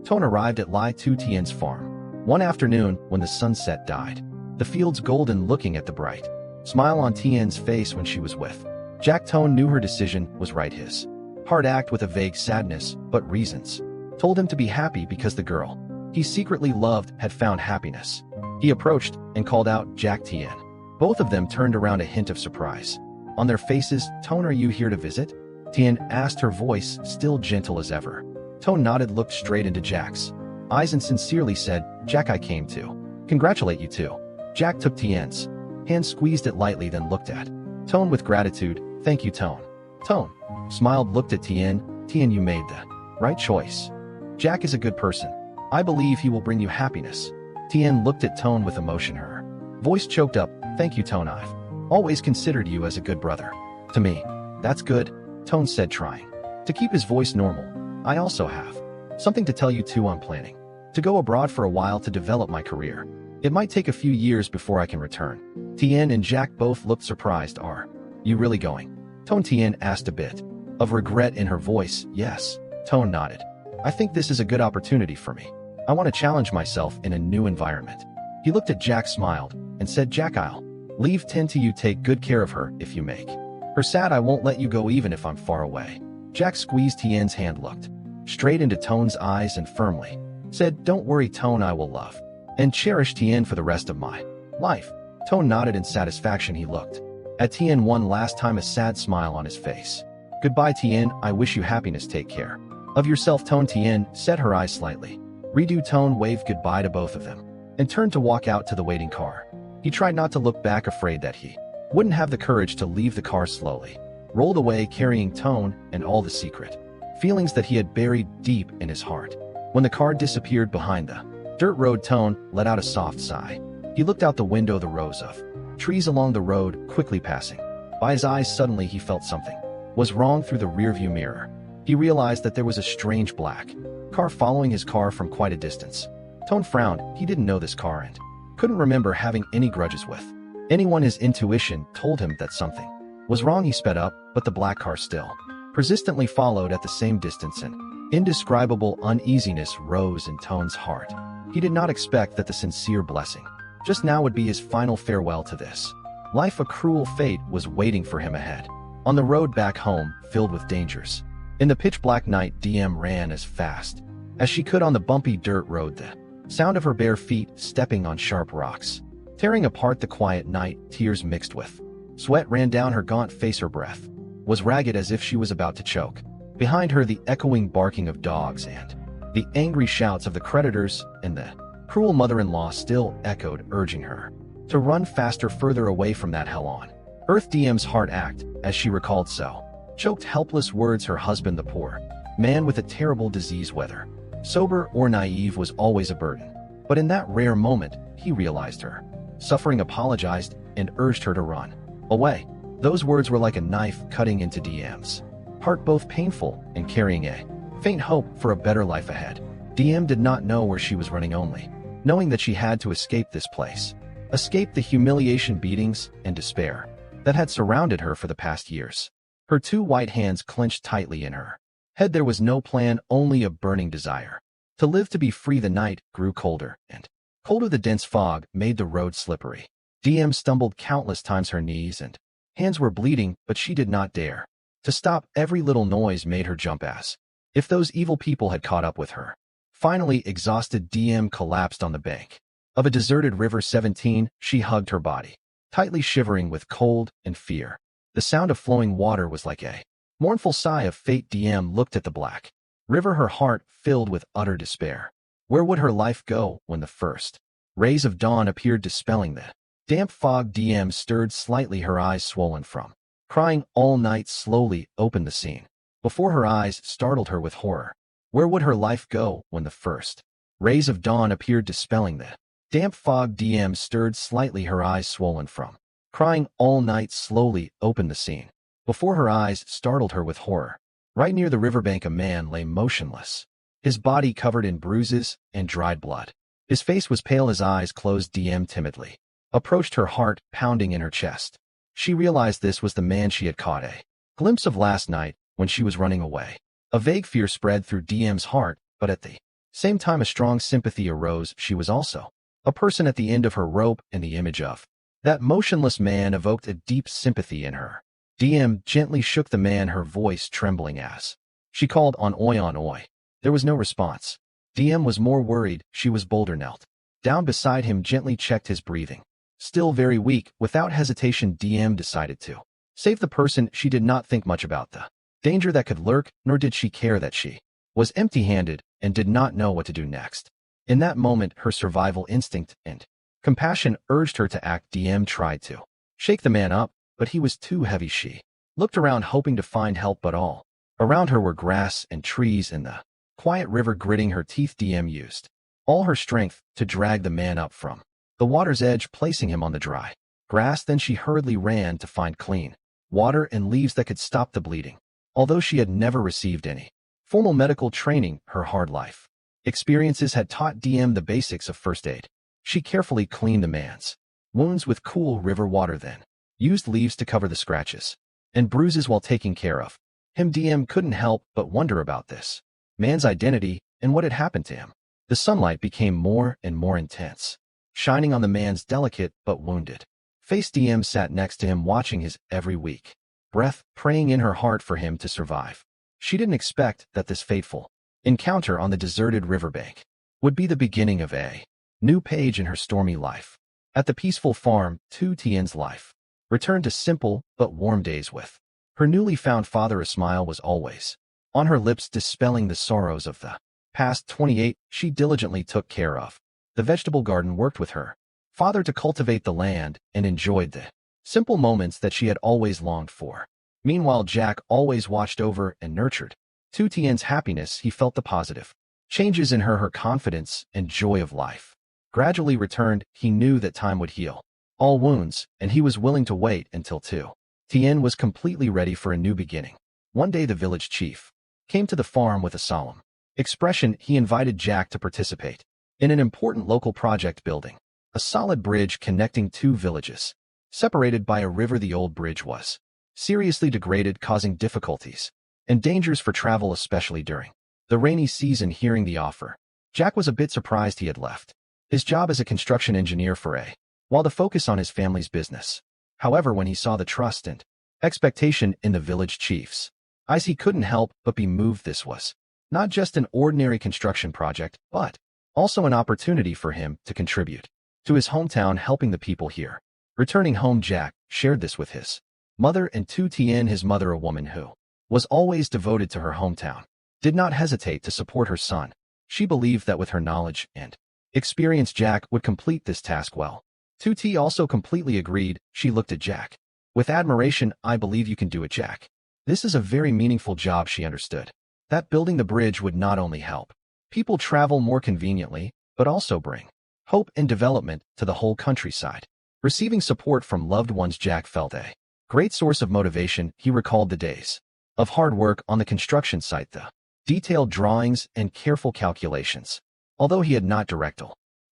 Toan arrived at Lai Tu Tien's farm. One afternoon, when the sunset died, the fields golden looking at the bright smile on Tien's face when she was with Jack. Toan knew her decision was right. His heart acted with a vague sadness, but reasons told him to be happy because the girl he secretly loved had found happiness. He approached and called out, "Jack Tien." Both of them turned around, a hint of surprise on their faces. "Toan, are you here to visit?" Tien asked, her voice still gentle as ever. Toan nodded, looked straight into Jack's eyes and sincerely said, "Jack, I came to congratulate you too." Jack took Tien's hand, squeezed it lightly, then looked at Toan with gratitude. "Thank you, Toan." Toan smiled, looked at Tien. "Tien, you made the right choice. Jack is a good person. I believe he will bring you happiness." Tien looked at Toan with emotion, her voice choked up. "Thank you, Toan. I've always considered you as a good brother to me." "That's good," Toan said, trying to keep his voice normal. "I also have something to tell you too. I'm planning to go abroad for a while to develop my career. It might take a few years before I can return." Tien and Jack both looked surprised. "Are you really going?" Toan. Tien asked, a bit of regret in her voice. "Yes." Toan nodded. "I think this is a good opportunity for me. I want to challenge myself in a new environment." He looked at Jack, smiled, and said, "Jack, I'll leave Tien to you. Take good care of her. If you make her sad, I won't let you go even if I'm far away." Jack squeezed Tien's hand, looked straight into Toan's eyes and firmly said, "Don't worry, Toan, I will love and cherish Tien for the rest of my life." Toan nodded in satisfaction. He looked at Tien one last time, a sad smile on his face. "Goodbye, Tien. I wish you happiness. Take care of yourself, Toan." Tien set her eyes slightly redo. Toan waved goodbye to both of them and turned to walk out to the waiting car. He tried not to look back, afraid that he wouldn't have the courage to leave. The car slowly rolled away, carrying Toan and all the secret feelings that he had buried deep in his heart. When the car disappeared behind the dirt road, Toan let out a soft sigh. He looked out the window, the rows of trees along the road quickly passing by his eyes. Suddenly he felt something was wrong. Through the rearview mirror, he realized that there was a strange black car following his car from quite a distance. Toan frowned. He didn't know this car and couldn't remember having any grudges with anyone. His intuition told him that something was wrong. He sped up, but the black car still persistently followed at the same distance. An indescribable uneasiness rose in Toan's heart. He did not expect that the sincere blessing just now would be his final farewell to this life. A cruel fate was waiting for him ahead. On the road back home, filled with dangers, in the pitch-black night, DM ran as fast as she could on the bumpy dirt road. The sound of her bare feet stepping on sharp rocks, tearing apart the quiet night. Tears mixed with sweat ran down her gaunt face. Her breath was ragged, as if she was about to choke. Behind her, the echoing barking of dogs and the angry shouts of the creditors and the cruel mother-in-law still echoed, urging her to run faster, further away from that hell on earth. DM's heart ached as she recalled so choked, helpless words. Her husband, the poor man with a terrible disease, whether sober or naive, was always a burden. But in that rare moment, he realized her suffering, apologized, and urged her to run away. Those words were like a knife cutting into DM's heart, both painful and carrying a faint hope for a better life ahead. DM did not know where she was running, only knowing that she had to escape this place, escape the humiliation, beatings, and despair that had surrounded her for the past years. Her two white hands clenched tightly in her head. There was no plan, only a burning desire to live, to be free. The night grew colder and colder. The dense fog made the road slippery. DM stumbled countless times. Her knees and hands were bleeding, but she did not dare to stop. Every little noise made her jump, as if those evil people had caught up with her. Finally, exhausted, DM collapsed on the bank of a deserted river. 17, she hugged her body tightly, shivering with cold and fear. The sound of flowing water was like a mournful sigh of fate. DM looked at the black river, her heart filled with utter despair. Where would her life go when the first rays of dawn appeared, dispelling the damp fog? DM stirred slightly, her eyes swollen from crying all night. Slowly opened the scene before her eyes, startled her with horror. Where would her life go when the first rays of dawn appeared, dispelling the damp fog? DM stirred slightly, her eyes swollen from crying all night. Slowly opened the scene before her eyes, startled her with horror. Right near the riverbank, a man lay motionless, his body covered in bruises and dried blood. His face was pale, his eyes closed. DM timidly approached, her heart pounding in her chest. She realized this was the man she had caught a glimpse of last night when she was running away. A vague fear spread through DM's heart, but at the Same time a strong sympathy arose, she was also a person at the end of her rope, and the image of that motionless man evoked a deep sympathy in her. DM gently shook the man, her voice trembling as she called on Oi. There was no response. DM was more worried. She was bolder, knelt down beside him, gently checked his breathing. Still very weak, without hesitation DM decided to save the person. She did not think much about the danger that could lurk, nor did she care that she was empty-handed and did not know what to do next. In that moment, her survival instinct and compassion urged her to act. DM tried to shake the man up, but he was too heavy. She looked around, hoping to find help, but all around her were grass and trees and the quiet river. Gritting her teeth, DM used all her strength to drag the man up from the water's edge, placing him on the dry grass. Then she hurriedly ran to find clean water and leaves that could stop the bleeding. Although she had never received any formal medical training, her hard life experiences had taught DM the basics of first aid. She carefully cleaned the man's wounds with cool river water, then used leaves to cover the scratches and bruises while taking care of him. DM couldn't help but wonder about this man's identity and what had happened to him. The sunlight became more and more intense, shining on the man's delicate but wounded face. DM sat next to him, watching his every weak breath, praying in her heart for him to survive. She didn't expect that this fateful encounter on the deserted riverbank would be the beginning of a new page in her stormy life. At the peaceful farm, Tu Tien's life returned to simple but warm days with her newly found father. A smile was always on her lips, dispelling the sorrows of the past. 28, she diligently took care of the vegetable garden, worked with her father to cultivate the land, and enjoyed the simple moments that she had always longed for. Meanwhile, Jack always watched over and nurtured Tu Tien's happiness. He felt the positive changes in her confidence and joy of life gradually returned. He knew that time would heal all wounds, and he was willing to wait until Tu Tien was completely ready for a new beginning. One day the village chief came to the farm with a solemn expression. He invited Jack to participate in an important local project, building a solid bridge connecting two villages separated by a river. The old bridge was seriously degraded, causing difficulties and dangers for travel, especially during the rainy season. Hearing the offer, Jack was a bit surprised. He had left his job as a construction engineer for a while to focus on his family's business. However, when he saw the trust and expectation in the village chief's eyes, he couldn't help but be moved. This was not just an ordinary construction project, but also an opportunity for him to contribute to his hometown, helping the people here. Returning home, Jack shared this with his mother and Tu Tien. His mother, a woman who was always devoted to her hometown, did not hesitate to support her son. She believed that with her knowledge and experience, Jack would complete this task well. Tu Tien also completely agreed. She looked at Jack with admiration. I believe you can do it, Jack. This is a very meaningful job. She understood that building the bridge would not only help people travel more conveniently, but also bring hope and development to the whole countryside. Receiving support from loved ones, Jack felt a great source of motivation. He recalled the days of hard work on the construction site, the detailed drawings and careful calculations. Although he had not directly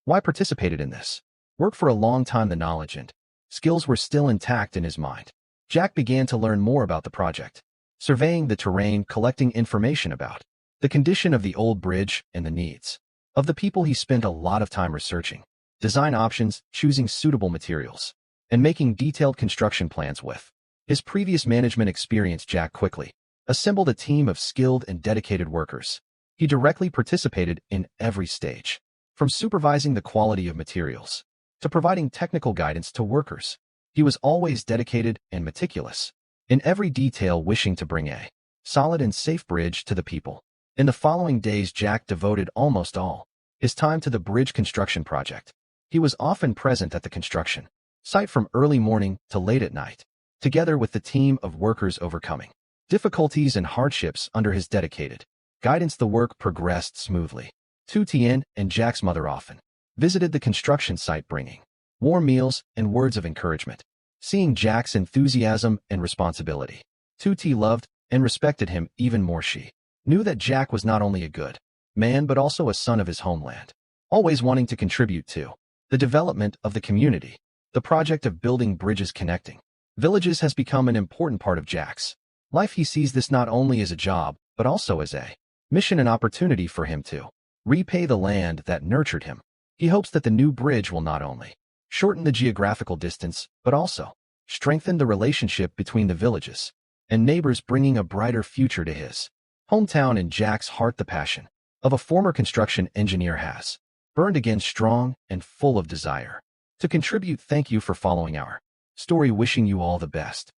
participated in this work for a long time, the knowledge and skills were still intact in his mind. Jack began to learn more about the project, surveying the terrain, collecting information about the condition of the old bridge and the needs of the people. He spent a lot of time researching design options, choosing suitable materials, and making detailed construction plans. With his previous management experience, Jack quickly assembled a team of skilled and dedicated workers. He directly participated in every stage, from supervising the quality of materials to providing technical guidance to workers. He was always dedicated and meticulous in every detail, wishing to bring a solid and safe bridge to the people. In the following days, Jack devoted almost all his time to the bridge construction project. He was often present at the construction site from early morning to late at night, together with the team of workers, overcoming difficulties and hardships under his dedicated guidance. The work progressed smoothly. Tu Tien and Jack's mother often visited the construction site, bringing warm meals and words of encouragement. Seeing Jack's enthusiasm and responsibility, Tu Tien loved and respected him even more. She knew that Jack was not only a good man but also a son of his homeland, always wanting to contribute to the development of the community. The project of building bridges connecting villages has become an important part of Jack's life. He sees this not only as a job, but also as a mission and opportunity for him to repay the land that nurtured him. He hopes that the new bridge will not only shorten the geographical distance, but also strengthen the relationship between the villages and neighbors, bringing a brighter future to his hometown. In Jack's heart, the passion of a former construction engineer has burned again, strong and full of desire to contribute. Thank you for following our story. Wishing you all the best.